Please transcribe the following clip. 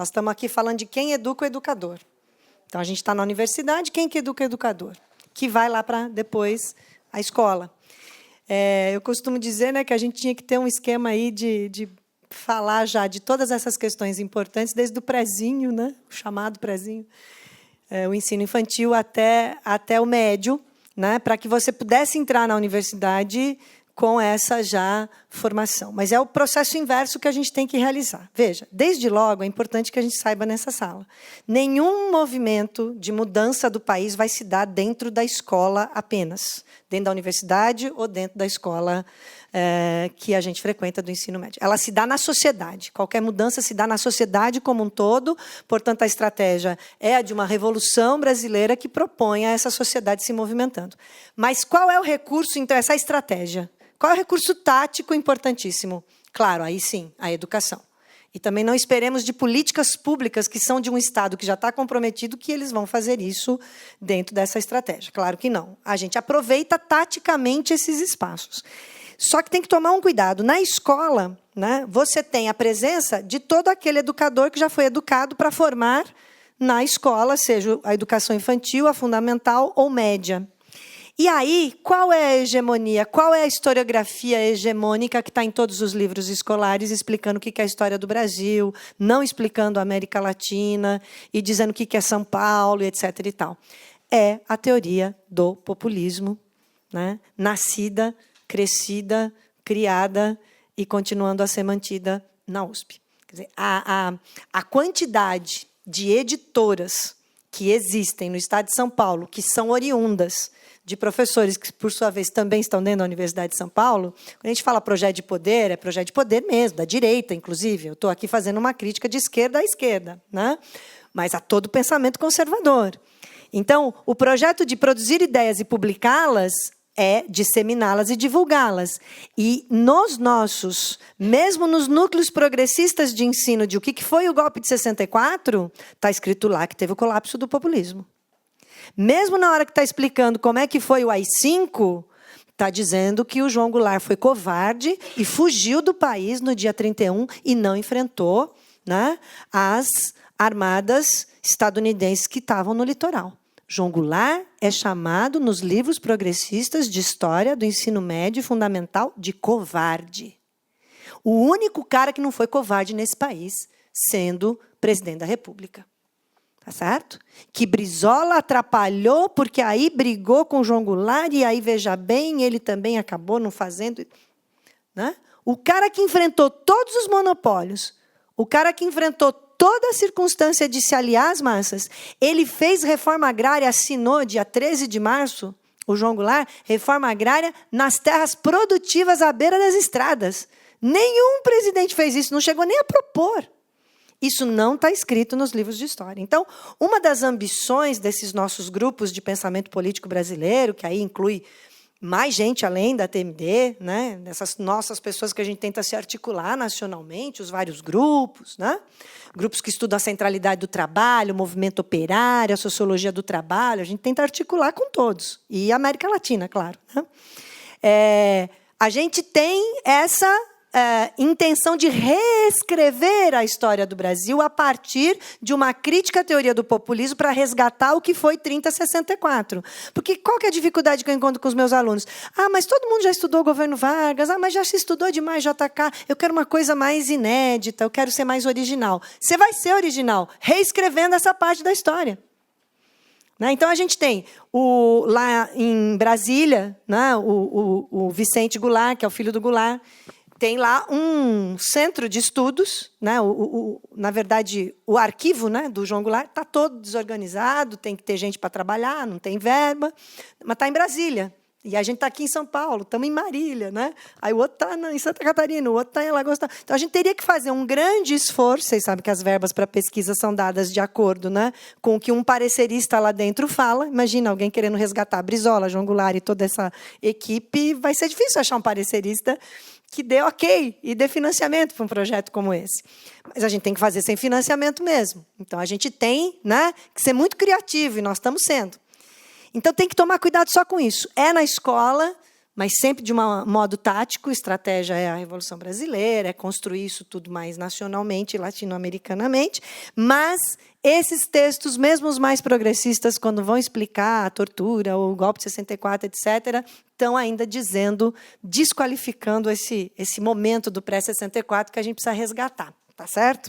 Nós estamos aqui falando de quem educa o educador. Então, a gente está na universidade, quem que educa o educador? Que vai lá para, depois, a escola. Eu costumo dizer, né, que a gente tinha que ter um esquema aí de falar já de todas essas questões importantes, desde o prézinho, né, o chamado prézinho, o ensino infantil até o médio, né, para que você pudesse entrar na universidade com essa já formação. Mas é o processo inverso que a gente tem que realizar. Veja, desde logo, é importante que a gente saiba nessa sala, nenhum movimento de mudança do país vai se dar dentro da escola apenas, dentro da universidade ou dentro da escola que a gente frequenta do ensino médio. Ela se dá na sociedade. Qualquer mudança se dá na sociedade como um todo. Portanto, a estratégia é a de uma revolução brasileira que propõe a essa sociedade se movimentando. Mas qual é o recurso, então, essa estratégia? Qual é o recurso tático importantíssimo? Claro, aí sim, a educação. E também não esperemos de políticas públicas que são de um Estado que já está comprometido que eles vão fazer isso dentro dessa estratégia. Claro que não. A gente aproveita taticamente esses espaços. Só que tem que tomar um cuidado. Na escola, né, você tem a presença de todo aquele educador que já foi educado para formar na escola, seja a educação infantil, a fundamental ou média. E aí, qual é a hegemonia? Qual é a historiografia hegemônica que está em todos os livros escolares, explicando o que é a história do Brasil, não explicando a América Latina, e dizendo o que é São Paulo, etc. e tal? É a teoria do populismo, né? Nascida, crescida, criada e continuando a ser mantida na USP. Quer dizer, a quantidade de editoras que existem no estado de São Paulo, que são oriundas de professores que, por sua vez, também estão dentro da Universidade de São Paulo, quando a gente fala projeto de poder, é projeto de poder mesmo, da direita, inclusive. Eu estou aqui fazendo uma crítica de esquerda à esquerda, né? Mas a todo pensamento conservador. Então, o projeto de produzir ideias e publicá-las é disseminá-las e divulgá-las. E nos nossos, mesmo nos núcleos progressistas de ensino de o que foi o golpe de 64, está escrito lá que teve o colapso do populismo. Mesmo na hora que está explicando como é que foi o AI-5, está dizendo que o João Goulart foi covarde e fugiu do país no dia 31 e não enfrentou, né, as armadas estadunidenses que estavam no litoral. João Goulart é chamado nos livros progressistas de história do ensino médio e fundamental de covarde. O único cara que não foi covarde nesse país, sendo presidente da República. Tá certo? Que Brizola atrapalhou, porque aí brigou com João Goulart, e aí, veja bem, ele também acabou não fazendo. Né? O cara que enfrentou todos os monopólios, o cara que enfrentou toda a circunstância de se aliar às massas, ele fez reforma agrária, assinou, dia 13 de março, o João Goulart, reforma agrária nas terras produtivas à beira das estradas. Nenhum presidente fez isso, não chegou nem a propor. Isso não está escrito nos livros de história. Então, uma das ambições desses nossos grupos de pensamento político brasileiro, que aí inclui mais gente além da TMD, né, dessas nossas pessoas que a gente tenta se articular nacionalmente, os vários grupos, né, grupos que estudam a centralidade do trabalho, o movimento operário, a sociologia do trabalho, a gente tenta articular com todos. E a América Latina, claro. Né? A gente tem essa intenção de reescrever a história do Brasil a partir de uma crítica à teoria do populismo para resgatar o que foi 3064. Porque qual que é a dificuldade que eu encontro com os meus alunos? Ah, mas todo mundo já estudou o governo Vargas, mas já se estudou demais JK, eu quero uma coisa mais inédita, eu quero ser mais original. Você vai ser original, reescrevendo essa parte da história. Né? Então, a gente tem, lá em Brasília, né, o Vicente Goulart, que é o filho do Goulart, tem lá um centro de estudos, né? Na verdade, o arquivo, né, do João Goulart está todo desorganizado, tem que ter gente para trabalhar, não tem verba, mas está em Brasília. E a gente está aqui em São Paulo, estamos em Marília. Né? Aí o outro está em Santa Catarina, o outro está em Alagoas. Então, a gente teria que fazer um grande esforço. Vocês sabem que as verbas para pesquisa são dadas de acordo, né, com o que um parecerista lá dentro fala. Imagina alguém querendo resgatar Brizola, João Goulart e toda essa equipe. Vai ser difícil achar um parecerista que dê ok e dê financiamento para um projeto como esse. Mas a gente tem que fazer sem financiamento mesmo. Então, a gente tem, né, que ser muito criativo, e nós estamos sendo. Então, tem que tomar cuidado só com isso. É na escola, mas sempre de um modo tático. Estratégia é a Revolução Brasileira, é construir isso tudo mais nacionalmente, latino-americanamente, mas esses textos, mesmo os mais progressistas, quando vão explicar a tortura, o golpe de 64, etc., estão ainda dizendo, desqualificando esse momento do pré-64 que a gente precisa resgatar, tá certo?